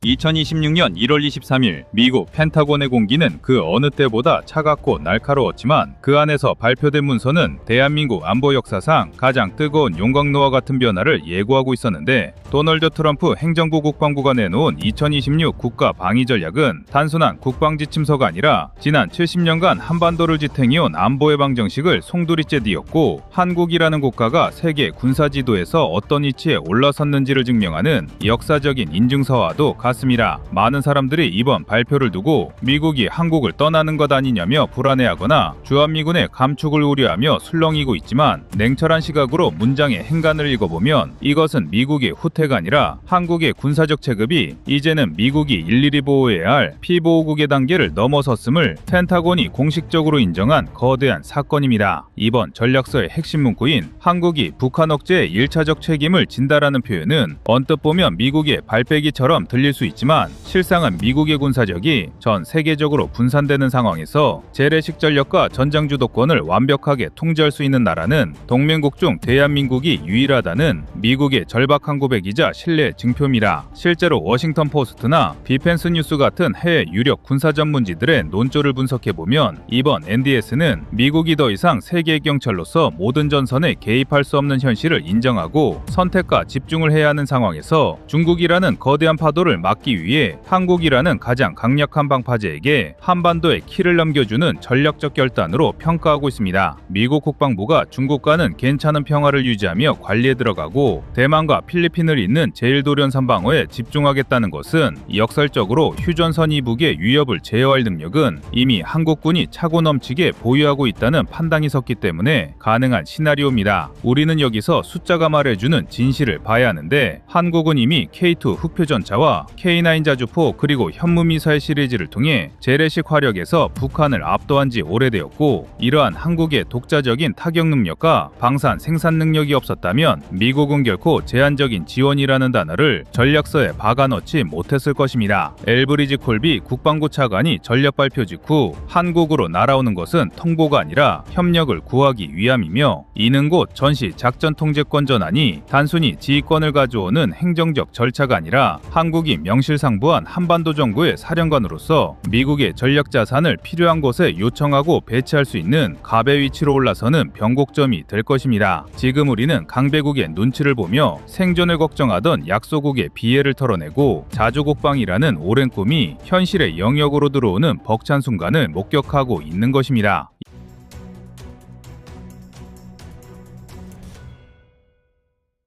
2026년 1월 23일 미국 펜타곤의 공기는 그 어느 때보다 차갑고 날카로웠지만 그 안에서 발표된 문서는 대한민국 안보 역사상 가장 뜨거운 용광로와 같은 변화를 예고하고 있었는데, 도널드 트럼프 행정부 국방부가 내놓은 2026 국가 방위 전략은 단순한 국방 지침서가 아니라 지난 70년간 한반도를 지탱해온 안보 예방 정식을 송두리째 띄었고, 한국이라는 국가가 세계 군사 지도에서 어떤 위치에 올라섰는지를 증명하는 역사적인 인증서와도 같습니다. 많은 사람들이 이번 발표를 두고 미국이 한국을 떠나는 것 아니냐며 불안해하거나 주한미군의 감축을 우려하며 술렁이고 있지만, 냉철한 시각으로 문장의 행간을 읽어보면 이것은 미국의 후퇴가 아니라 한국의 군사적 체급이 이제는 미국이 일일이 보호해야 할 피보호국의 단계를 넘어섰음을 펜타곤이 공식적으로 인정한 거대한 사건입니다. 이번 전략서의 핵심 문구인 한국이 북한 억제에 1차적 책임을 진다라는 표현은 언뜻 보면 미국의 발빼기처럼 들릴 수 있지만, 실상은 미국의 군사력이 전 세계적으로 분산되는 상황에서 재래식 전력과 전장 주도권을 완벽하게 통제할 수 있는 나라는 동맹국 중 대한민국이 유일하다는 미국의 절박한 고백이자 신뢰의 증표입니다. 실제로 워싱턴 포스트나 디펜스 뉴스 같은 해외 유력 군사 전문지들의 논조를 분석해보면 이번 NDS는 미국이 더 이상 세계의 경찰로서 모든 전선에 개입할 수 없는 현실을 인정하고 선택과 집중을 해야 하는 상황에서 중국이라는 거대한 파도를 막기 위해 한국이라는 가장 강력한 방파제에게 한반도의 키를 넘겨주는 전략적 결단으로 평가하고 있습니다. 미국 국방부가 중국과는 괜찮은 평화를 유지하며 관리에 들어가고 대만과 필리핀을 잇는 제1도련선 방어에 집중하겠다는 것은 역설적으로 휴전선 이북의 위협을 제어할 능력은 이미 한국군이 차고 넘치게 보유하고 있다는 판단이 섰기 때문에 가능한 시나리오입니다. 우리는 여기서 숫자가 말해주는 진실을 봐야 하는데, 한국은 이미 K2 흑표전차와 K9 자주포 그리고 현무미사일 시리즈를 통해 재래식 화력에서 북한을 압도한 지 오래되었고, 이러한 한국의 독자적인 타격 능력과 방산 생산 능력이 없었다면 미국은 결코 제한적인 지원이라는 단어를 전략서에 박아넣지 못했을 것입니다. 엘브리지 콜비 국방부 차관이 전력 발표 직후 한국으로 날아오는 것은 통보가 아니라 협력을 구하기 위함이며, 이는 곧 전시 작전 통제권 전환이 단순히 지휘권을 가져오는 행정적 절차가 아니라 한국이 명실상부한 한반도 정부의 사령관으로서 미국의 전략 자산을 필요한 곳에 요청하고 배치할 수 있는 갑의 위치로 올라서는 변곡점이 될 것입니다. 지금 우리는 강대국의 눈치를 보며 생존을 걱정하던 약소국의 비애를 털어내고 자주국방이라는 오랜 꿈이 현실의 영역으로 들어오는 벅찬 순간을 목격하고 있는 것입니다.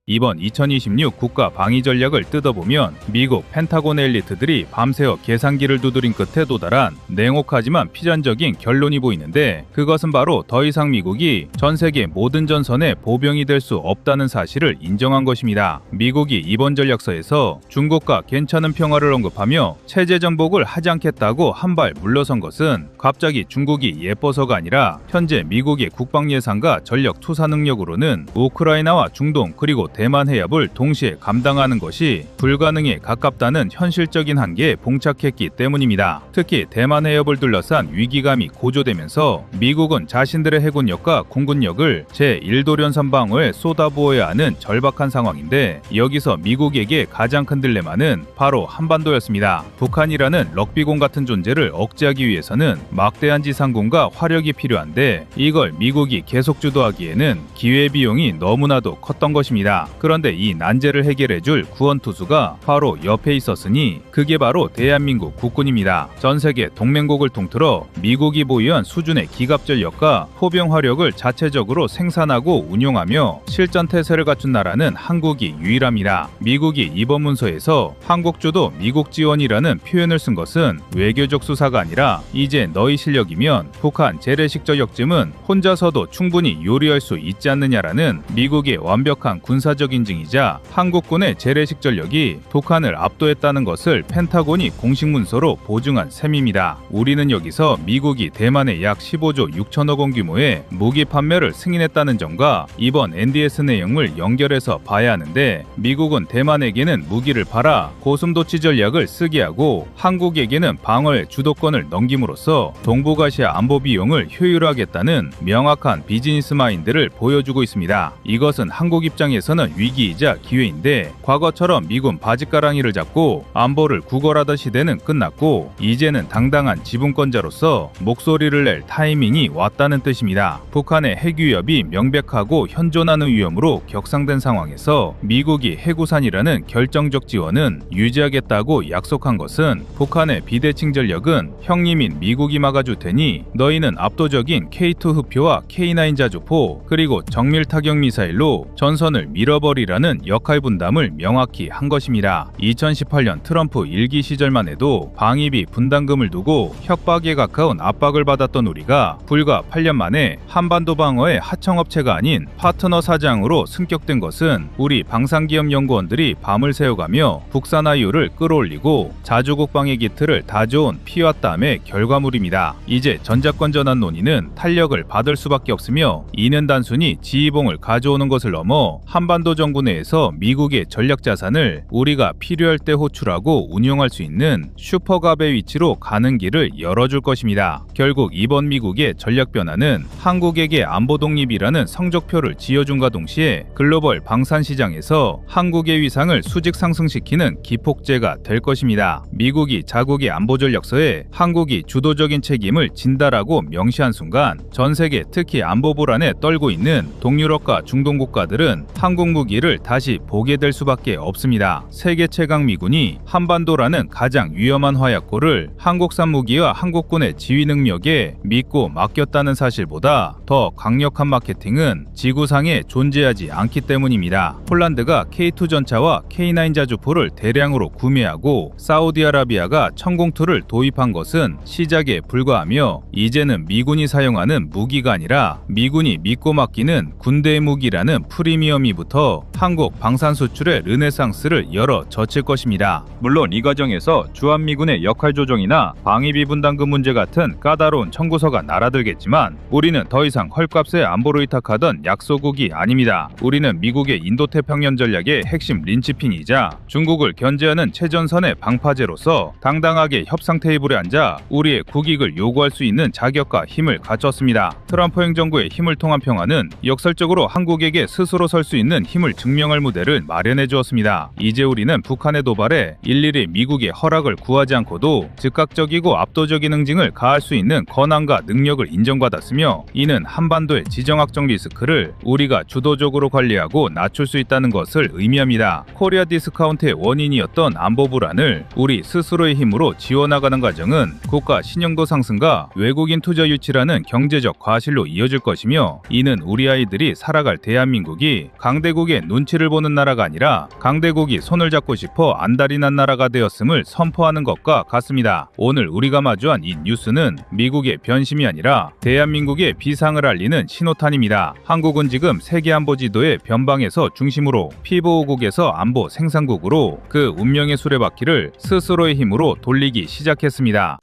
이번 2026 국가 방위 전략을 뜯어보면 미국 펜타곤 엘리트들이 밤새워 계산기를 두드린 끝에 도달한 냉혹하지만 피전적인 결론이 보이는데, 그것은 바로 더 이상 미국이 전 세계 모든 전선에 보병이 될 수 없다는 사실을 인정한 것입니다. 미국이 이번 전략서에서 중국과 괜찮은 평화를 언급하며 체제 전복을 하지 않겠다고 한 발 물러선 것은 갑자기 중국이 예뻐서가 아니라 현재 미국의 국방 예산과 전력 투사 능력으로는 우크라이나와 중동 그리고 대만 해협을 동시에 감당하는 것이 불가능에 가깝다는 현실적인 한계에 봉착했기 때문입니다. 특히 대만 해협을 둘러싼 위기감이 고조되면서 미국은 자신들의 해군력과 공군력을 제1도련선 방어에 쏟아부어야 하는 절박한 상황인데, 여기서 미국에게 가장 큰 딜레마는 바로 한반도였습니다. 북한이라는 럭비공 같은 존재를 억제하기 위해서는 막대한 지상군과 화력이 필요한데, 이걸 미국이 계속 주도하기에는 기회비용이 너무나도 컸던 것입니다. 그런데 이 난제를 해결해줄 구원투수가 바로 옆에 있었으니 그게 바로 대한민국 국군입니다. 전세계 동맹국을 통틀어 미국이 보유한 수준의 기갑전력과 포병 화력을 자체적으로 생산하고 운용하며 실전태세를 갖춘 나라는 한국이 유일합니다. 미국이 이번 문서에서 한국 주도 미국 지원이라는 표현을 쓴 것은 외교적 수사가 아니라 이제 너희 실력이면 북한 재래식 전력쯤은 혼자서도 충분히 요리할 수 있지 않느냐라는 미국의 완벽한 군사적 인증이자 한국군의 재래식 전력이 북한을 압도했다는 것을 펜타곤이 공식 문서로 보증한 셈입니다. 우리는 여기서 미국이 대만에 약 15조 6천억 원 규모의 무기 판매를 승인했다는 점과 이번 NDS 내용을 연결해서 봐야 하는데, 미국은 대만에게는 무기를 팔아 고슴도치 전략을 쓰게 하고 한국에게는 방어의 주도권을 넘김으로써 동북아시아 안보 비용을 효율화하겠다는 명확한 비즈니스 마인드를 보여주고 있습니다. 이것은 한국 입장에서는 있는 위기이자 기회인데 과거처럼 미군 바짓가랑이를 잡고 안보를 구걸하던 시대는 끝났고 이제는 당당한 지분권자로서 목소리를 낼 타이밍이 왔다는 뜻입니다. 북한의 핵위협이 명백하고 현존하는 위험으로 격상된 상황에서 미국이 해구산이라는 결정적 지원은 유지하겠다고 약속한 것은 북한의 비대칭 전력은 형님인 미국이 막아줄 테니 너희는 압도적인 K2 흡표와 K9 자주포 그리고 정밀 타격 미사일로 전선을 밀어버리라는 역할 분담을 명확히 한 것입니다. 2018년 트럼프 1기 시절만 해도 방위비 분담금을 두고 협박에 가까운 압박을 받았던 우리가 불과 8년 만에 한반도 방어의 하청업체가 아닌 파트너 사장으로 승격된 것은 우리 방산기업 연구원들이 밤을 새워가며 국산 IO를 끌어올리고 자주국 방해 기틀을 다져온 피와 땀의 결과물입니다. 이제 전작권 전환 논의는 탄력을 받을 수밖에 없으며 이는 단순히 지휘봉을 가져오는 것을 넘어 한반도 정부 내에서 미국의 전략 자산을 우리가 필요할 때 호출하고 운용할 수 있는 슈퍼갑의 위치로 가는 길을 열어줄 것입니다. 결국 이번 미국의 전략 변화는 한국에게 안보 독립이라는 성적표를 지어준과 동시에 글로벌 방산 시장에서 한국의 위상을 수직 상승시키는 기폭제가 될 것입니다. 미국이 자국의 안보 전략서에 한국이 주도적인 책임을 진다라고 명시한 순간 전 세계 특히 안보 불안에 떨고 있는 동유럽과 중동 국가들은 한국 무기를 다시 보게 될 수밖에 없습니다. 세계 최강 미군이 한반도라는 가장 위험한 화약고를 한국산 무기와 한국군의 지휘 능력에 믿고 맡겼다는 사실보다 더 강력한 마케팅은 지구상에 존재하지 않기 때문입니다. 폴란드가 K2 전차와 K9 자주포를 대량으로 구매하고 사우디아라비아가 천공투를 도입한 것은 시작에 불과하며 이제는 미군이 사용하는 무기가 아니라 미군이 믿고 맡기는 군대의 무기라는 프리미엄이 붙어 한국 방산 수출의 르네상스를 열어 젖힐 것입니다. 물론 이 과정에서 주한미군의 역할 조정이나 방위비 분담금 문제 같은 까다로운 청구서가 날아들겠지만 우리는 더 이상 헐값에 안보를 위탁하던 약소국이 아닙니다. 우리는 미국의 인도태평양 전략의 핵심 린치핀이자 중국을 견제하는 최전선의 방파제로서 당당하게 협상 테이블에 앉아 우리의 국익을 요구할 수 있는 자격과 힘을 갖췄습니다. 트럼프 행정부의 힘을 통한 평화는 역설적으로 한국에게 스스로 설 수 있는 힘을 증명할 무대를 마련해 주었습니다. 이제 우리는 북한의 도발에 일일이 미국의 허락을 구하지 않고도 즉각적이고 압도적인 응징을 가할 수 있는 권한과 능력을 인정받았으며 이는 한반도의 지정학적 리스크를 우리가 주도적으로 관리하고 낮출 수 있다는 것을 의미합니다. 코리아 디스카운트의 원인이었던 안보 불안을 우리 스스로의 힘으로 지원나가는 과정은 국가 신용도 상승과 외국인 투자 유치라는 경제적 과실로 이어질 것이며 이는 우리 아이들이 살아갈 대한민국이 강대국의 눈치를 보는 나라가 아니라 강대국이 손을 잡고 싶어 안달이 난 나라가 되었음을 선포하는 것과 같습니다. 오늘 우리가 마주한 이 뉴스는 미국의 변심이 아니라 대한민국의 비상을 알리는 신호탄입니다. 한국은 지금 세계 안보 지도의 변방에서 중심으로 피보호국에서 안보 생산국으로 그 운명의 수레바퀴를 스스로의 힘으로 돌리기 시작했습니다.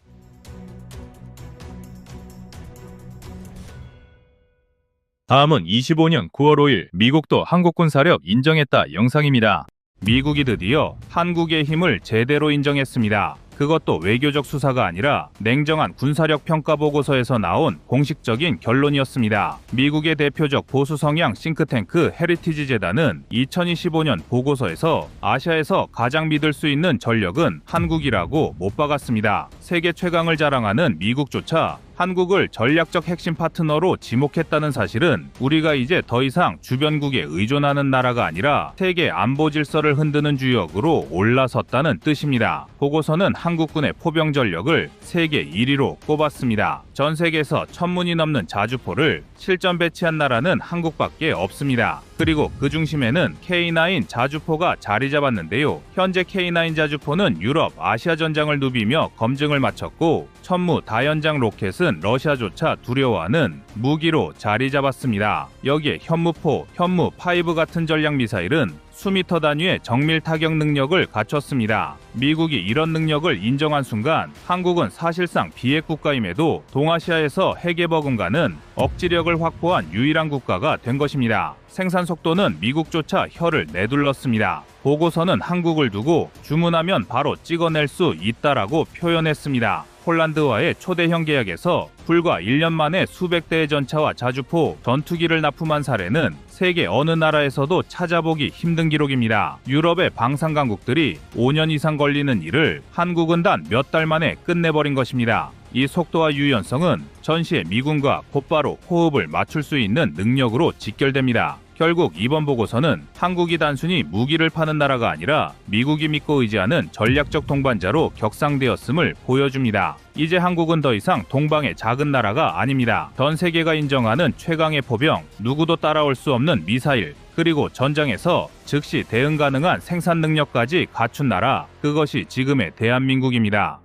다음은 25년 9월 5일 미국도 한국군 사력 인정했다 영상입니다. 미국이 드디어 한국의 힘을 제대로 인정했습니다. 그것도 외교적 수사가 아니라 냉정한 군사력 평가 보고서에서 나온 공식적인 결론이었습니다. 미국의 대표적 보수 성향 싱크탱크 헤리티지 재단은 2025년 보고서에서 아시아에서 가장 믿을 수 있는 전력은 한국이라고 못 박았습니다. 세계 최강을 자랑하는 미국조차 한국을 전략적 핵심 파트너로 지목했다는 사실은 우리가 이제 더 이상 주변국에 의존하는 나라가 아니라 세계 안보 질서를 흔드는 주역으로 올라섰다는 뜻입니다. 보고서는 한국군의 포병 전력을 세계 1위로 꼽았습니다. 전 세계에서 1000문이 넘는 자주포를 실전 배치한 나라는 한국밖에 없습니다. 그리고 그 중심에는 K9 자주포가 자리 잡았는데요. 현재 K9 자주포는 유럽, 아시아 전장을 누비며 검증을 마쳤고 천무 다연장 로켓은 러시아조차 두려워하는 무기로 자리 잡았습니다. 여기에 현무포, 현무5 같은 전략 미사일은 수미터 단위의 정밀 타격 능력을 갖췄습니다. 미국이 이런 능력을 인정한 순간 한국은 사실상 비핵 국가임에도 동아시아에서 핵에 버금가는 억지력을 확보한 유일한 국가가 된 것입니다. 생산 속도는 미국조차 혀를 내둘렀습니다. 보고서는 한국을 두고 주문하면 바로 찍어낼 수 있다라고 표현했습니다. 폴란드와의 초대형 계약에서 불과 1년 만에 수백 대의 전차와 자주포, 전투기를 납품한 사례는 세계 어느 나라에서도 찾아보기 힘든 기록입니다. 유럽의 방산 강국들이 5년 이상 걸리는 일을 한국은 단 몇 달 만에 끝내버린 것입니다. 이 속도와 유연성은 전시의 미군과 곧바로 호흡을 맞출 수 있는 능력으로 직결됩니다. 결국 이번 보고서는 한국이 단순히 무기를 파는 나라가 아니라 미국이 믿고 의지하는 전략적 동반자로 격상되었음을 보여줍니다. 이제 한국은 더 이상 동방의 작은 나라가 아닙니다. 전 세계가 인정하는 최강의 포병, 누구도 따라올 수 없는 미사일, 그리고 전장에서 즉시 대응 가능한 생산 능력까지 갖춘 나라, 그것이 지금의 대한민국입니다.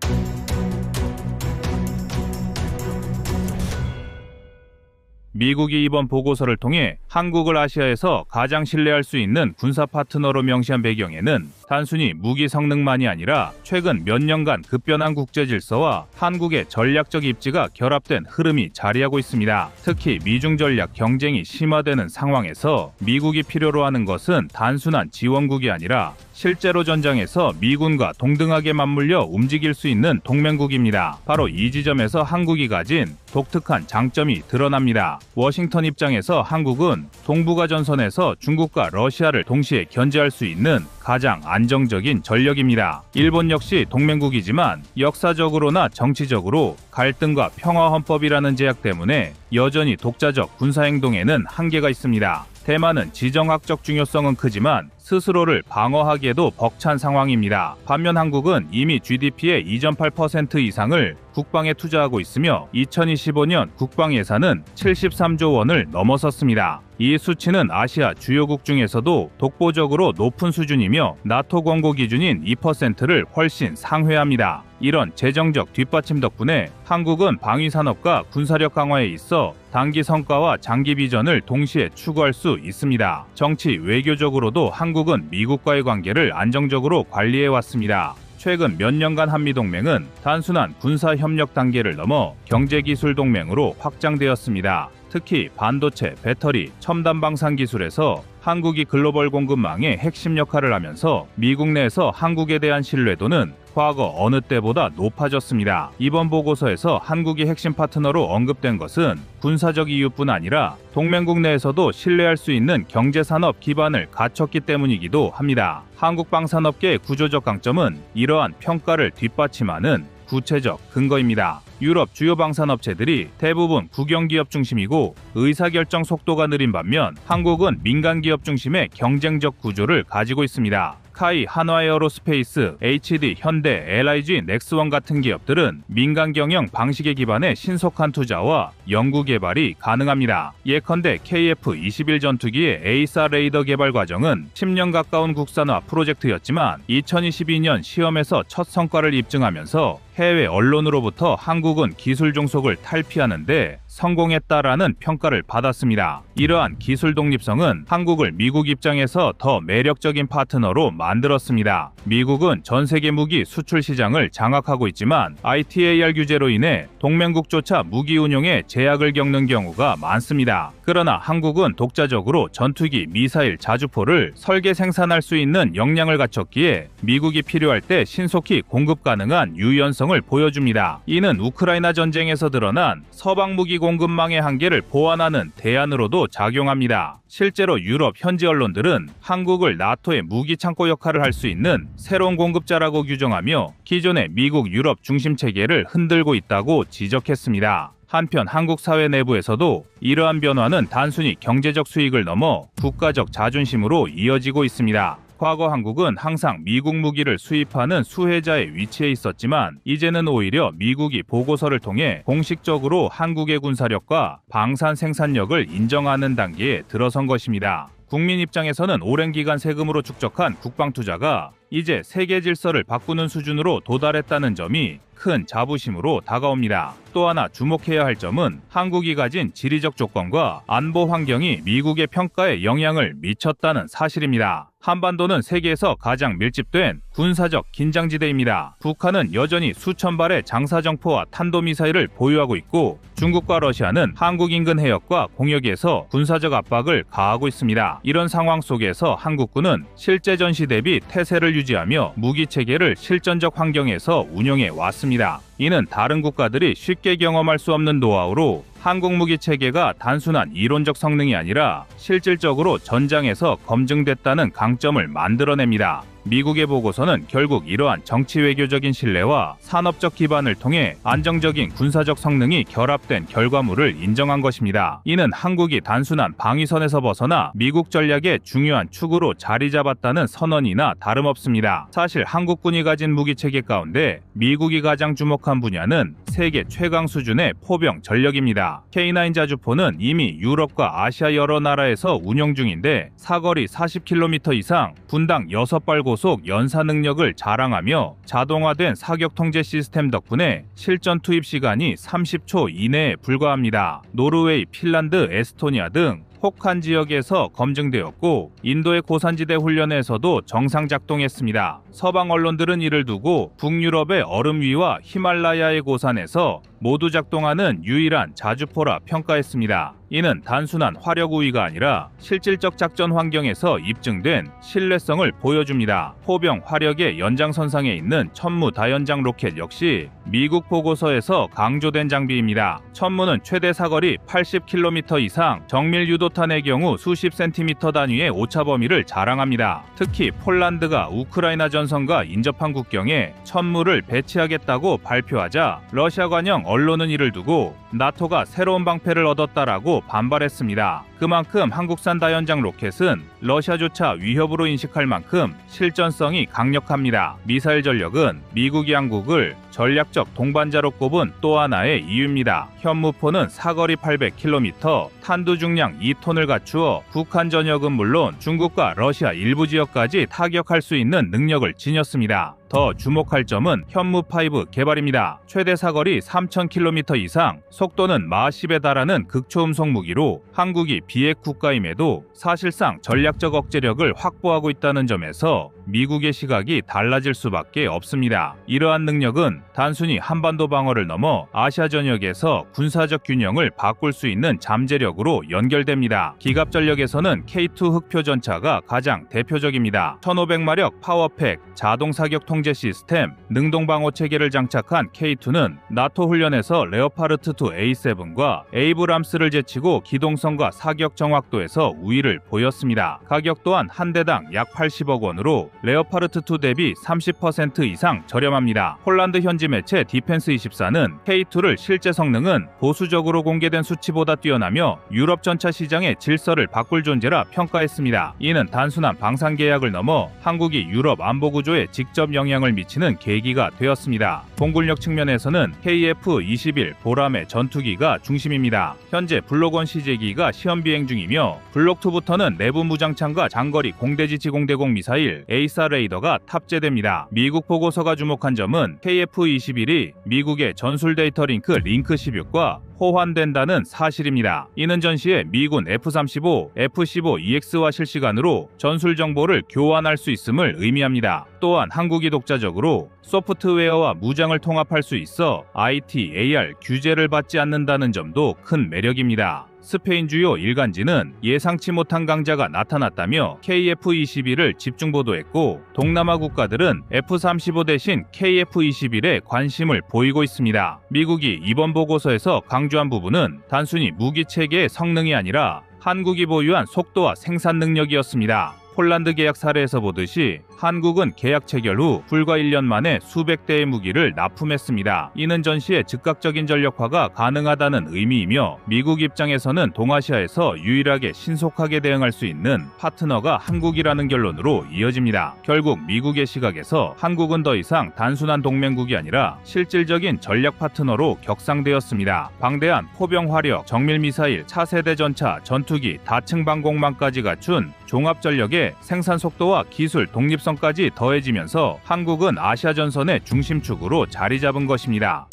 미국이 이번 보고서를 통해 한국을 아시아에서 가장 신뢰할 수 있는 군사 파트너로 명시한 배경에는 단순히 무기 성능만이 아니라 최근 몇 년간 급변한 국제 질서와 한국의 전략적 입지가 결합된 흐름이 자리하고 있습니다. 특히 미중 전략 경쟁이 심화되는 상황에서 미국이 필요로 하는 것은 단순한 지원국이 아니라 실제로 전장에서 미군과 동등하게 맞물려 움직일 수 있는 동맹국입니다. 바로 이 지점에서 한국이 가진 독특한 장점이 드러납니다. 워싱턴 입장에서 한국은 동북아 전선에서 중국과 러시아를 동시에 견제할 수 있는 가장 안정적인 전력입니다. 일본 역시 동맹국이지만 역사적으로나 정치적으로 갈등과 평화헌법이라는 제약 때문에 여전히 독자적 군사행동에는 한계가 있습니다. 대만은 지정학적 중요성은 크지만 스스로를 방어하기에도 벅찬 상황입니다. 반면 한국은 이미 GDP의 2.8% 이상을 국방에 투자하고 있으며 2025년 국방 예산은 73조 원을 넘어섰습니다. 이 수치는 아시아 주요국 중에서도 독보적으로 높은 수준이며 나토 권고 기준인 2%를 훨씬 상회합니다. 이런 재정적 뒷받침 덕분에 한국은 방위산업과 군사력 강화에 있어 단기 성과와 장기 비전을 동시에 추구할 수 있습니다. 정치, 외교적으로도 한국은 미국과의 관계를 안정적으로 관리해왔습니다. 최근 몇 년간 한미동맹은 단순한 군사협력 단계를 넘어 경제기술동맹으로 확장되었습니다. 특히 반도체, 배터리, 첨단 방산 기술에서 한국이 글로벌 공급망의 핵심 역할을 하면서 미국 내에서 한국에 대한 신뢰도는 과거 어느 때보다 높아졌습니다. 이번 보고서에서 한국이 핵심 파트너로 언급된 것은 군사적 이유뿐 아니라 동맹국 내에서도 신뢰할 수 있는 경제산업 기반을 갖췄기 때문이기도 합니다. 한국 방산업계의 구조적 강점은 이러한 평가를 뒷받침하는 구체적 근거입니다. 유럽 주요 방산업체들이 대부분 국영기업 중심이고 의사결정 속도가 느린 반면 한국은 민간기업 중심의 경쟁적 구조를 가지고 있습니다. 스카이, 한화에어로스페이스, HD, 현대, LIG, 넥스원 같은 기업들은 민간 경영 방식에 기반해 신속한 투자와 연구 개발이 가능합니다. 예컨대 KF-21 전투기의 A4 레이더 개발 과정은 10년 가까운 국산화 프로젝트였지만 2022년 시험에서 첫 성과를 입증하면서 해외 언론으로부터 한국은 기술 종속을 탈피하는데 성공했다라는 평가를 받았습니다. 이러한 기술 독립성은 한국을 미국 입장에서 더 매력적인 파트너로 만들었습니다. 미국은 전 세계 무기 수출 시장을 장악하고 있지만 ITAR 규제로 인해 동맹국조차 무기 운용에 제약을 겪는 경우가 많습니다. 그러나 한국은 독자적으로 전투기, 미사일, 자주포를 설계 생산할 수 있는 역량을 갖췄기에 미국이 필요할 때 신속히 공급 가능한 유연성을 보여줍니다. 이는 우크라이나 전쟁에서 드러난 서방 무기 공급망의 한계를 보완하는 대안으로도 작용합니다. 실제로 유럽 현지 언론들은 한국을 나토의 무기 창고 역할을 할 수 있는 새로운 공급자라고 규정하며 기존의 미국 유럽 중심 체계를 흔들고 있다고 지적했습니다. 한편 한국 사회 내부에서도 이러한 변화는 단순히 경제적 수익을 넘어 국가적 자존심으로 이어지고 있습니다. 과거 한국은 항상 미국 무기를 수입하는 수혜자의 위치에 있었지만 이제는 오히려 미국이 보고서를 통해 공식적으로 한국의 군사력과 방산 생산력을 인정하는 단계에 들어선 것입니다. 국민 입장에서는 오랜 기간 세금으로 축적한 국방 투자가 이제 세계 질서를 바꾸는 수준으로 도달했다는 점이 큰 자부심으로 다가옵니다. 또 하나 주목해야 할 점은 한국이 가진 지리적 조건과 안보 환경이 미국의 평가에 영향을 미쳤다는 사실입니다. 한반도는 세계에서 가장 밀집된 군사적 긴장지대입니다. 북한은 여전히 수천 발의 장사정포와 탄도미사일을 보유하고 있고 중국과 러시아는 한국 인근 해역과 공역에서 군사적 압박을 가하고 있습니다. 이런 상황 속에서 한국군은 실제 전시 대비 태세를 유지하며 무기체계를 실전적 환경에서 운영해 왔습니다. 있습니다. 이는 다른 국가들이 쉽게 경험할 수 없는 노하우로 한국 무기 체계가 단순한 이론적 성능이 아니라 실질적으로 전장에서 검증됐다는 강점을 만들어냅니다. 미국의 보고서는 결국 이러한 정치 외교적인 신뢰와 산업적 기반을 통해 안정적인 군사적 성능이 결합된 결과물을 인정한 것입니다. 이는 한국이 단순한 방위선에서 벗어나 미국 전략의 중요한 축으로 자리 잡았다는 선언이나 다름없습니다. 사실 한국군이 가진 무기 체계 가운데 미국이 가장 주목한 분야는 세계 최강 수준의 포병 전력입니다. K9 자주포는 이미 유럽과 아시아 여러 나라에서 운영 중인데 사거리 40km 이상, 분당 6발 고속 연사 능력을 자랑하며 자동화된 사격 통제 시스템 덕분에 실전 투입 시간이 30초 이내에 불과합니다. 노르웨이, 핀란드, 에스토니아 등 혹한 지역에서 검증되었고 인도의 고산지대 훈련에서도 정상 작동했습니다. 서방 언론들은 이를 두고 북유럽의 얼음 위와 히말라야의 고산에서 모두 작동하는 유일한 자주포라 평가했습니다. 이는 단순한 화력 우위가 아니라 실질적 작전 환경에서 입증된 신뢰성을 보여줍니다. 포병 화력의 연장선상에 있는 천무 다연장 로켓 역시 미국 보고서에서 강조된 장비입니다. 천무는 최대 사거리 80km 이상, 정밀 유도탄의 경우 수십 센티미터 단위의 오차 범위를 자랑합니다. 특히 폴란드가 우크라이나 전선과 인접한 국경에 천무를 배치하겠다고 발표하자 러시아 관영 언론은 이를 두고 나토가 새로운 방패를 얻었다라고 반발했습니다. 그만큼 한국산 다연장 로켓은 러시아조차 위협으로 인식할 만큼 실전성이 강력합니다. 미사일 전력은 미국이 한국을 전략적 동반자로 꼽은 또 하나의 이유입니다. 현무포는 사거리 800km, 탄두 중량 2톤을 갖추어 북한 전역은 물론 중국과 러시아 일부 지역까지 타격할 수 있는 능력을 지녔습니다. 더 주목할 점은 현무5 개발입니다. 최대 사거리 3000km 이상, 속도는 마하 10에 달하는 극초음속 무기로 한국이 비핵 국가임에도 사실상 전략적 억제력을 확보하고 있다는 점에서 미국의 시각이 달라질 수밖에 없습니다. 이러한 능력은 단순히 한반도 방어를 넘어 아시아 전역에서 군사적 균형을 바꿀 수 있는 잠재력으로 연결됩니다. 기갑 전력에서는 K2 흑표 전차가 가장 대표적입니다. 1500마력 파워팩, 자동 사격 통제 시스템, 능동 방어 체계를 장착한 K2는 나토 훈련에서 레오파르트 2 A7과 에이브람스를 제치고 기동성과 사격 정확도에서 우위를 보였습니다. 가격 또한 한 대당 약 80억 원으로 레오파르트 2 대비 30% 이상 저렴합니다. 폴란드 현지 매체 디펜스24는 K2를 실제 성능은 보수적으로 공개된 수치보다 뛰어나며 유럽 전차 시장의 질서를 바꿀 존재라 평가했습니다. 이는 단순한 방산 계약을 넘어 한국이 유럽 안보 구조에 직접 영향을 미치는 계기가 되었습니다. 공군력 측면에서는 KF-21 보람의 전투기가 중심입니다. 현재 블록1 CJ기가 시험 비행 중이며 블록2부터는 내부 무장창과 장거리 공대지 지공대공 미사일 에이사 레이더가 탑재됩니다. 미국 보고서가 주목한 점은 KF-21이 미국의 전술 데이터 링크 16과 호환된다는 사실입니다. 이는 전시에 미군 F-35, F-15EX와 실시간으로 전술 정보를 교환할 수 있음을 의미합니다. 또한 한국이 독자적으로 소프트웨어와 무장을 통합할 수 있어 IT, AR 규제를 받지 않는다는 점도 큰 매력입니다. 스페인 주요 일간지는 예상치 못한 강자가 나타났다며 KF-21을 집중 보도했고 동남아 국가들은 F-35 대신 KF-21에 관심을 보이고 있습니다. 미국이 이번 보고서에서 강조한 부분은 단순히 무기 체계의 성능이 아니라 한국이 보유한 속도와 생산 능력이었습니다. 폴란드 계약 사례에서 보듯이 한국은 계약 체결 후 불과 1년 만에 수백 대의 무기를 납품했습니다. 이는 전시의 즉각적인 전력화가 가능하다는 의미이며 미국 입장에서는 동아시아에서 유일하게 신속하게 대응할 수 있는 파트너가 한국이라는 결론으로 이어집니다. 결국 미국의 시각에서 한국은 더 이상 단순한 동맹국이 아니라 실질적인 전략 파트너로 격상되었습니다. 방대한 포병 화력, 정밀 미사일, 차세대 전차, 전투기, 다층 방공망까지 갖춘 종합 전력의 생산 속도와 기술 독립성까지 더해지면서 한국은 아시아 전선의 중심축으로 자리 잡은 것입니다.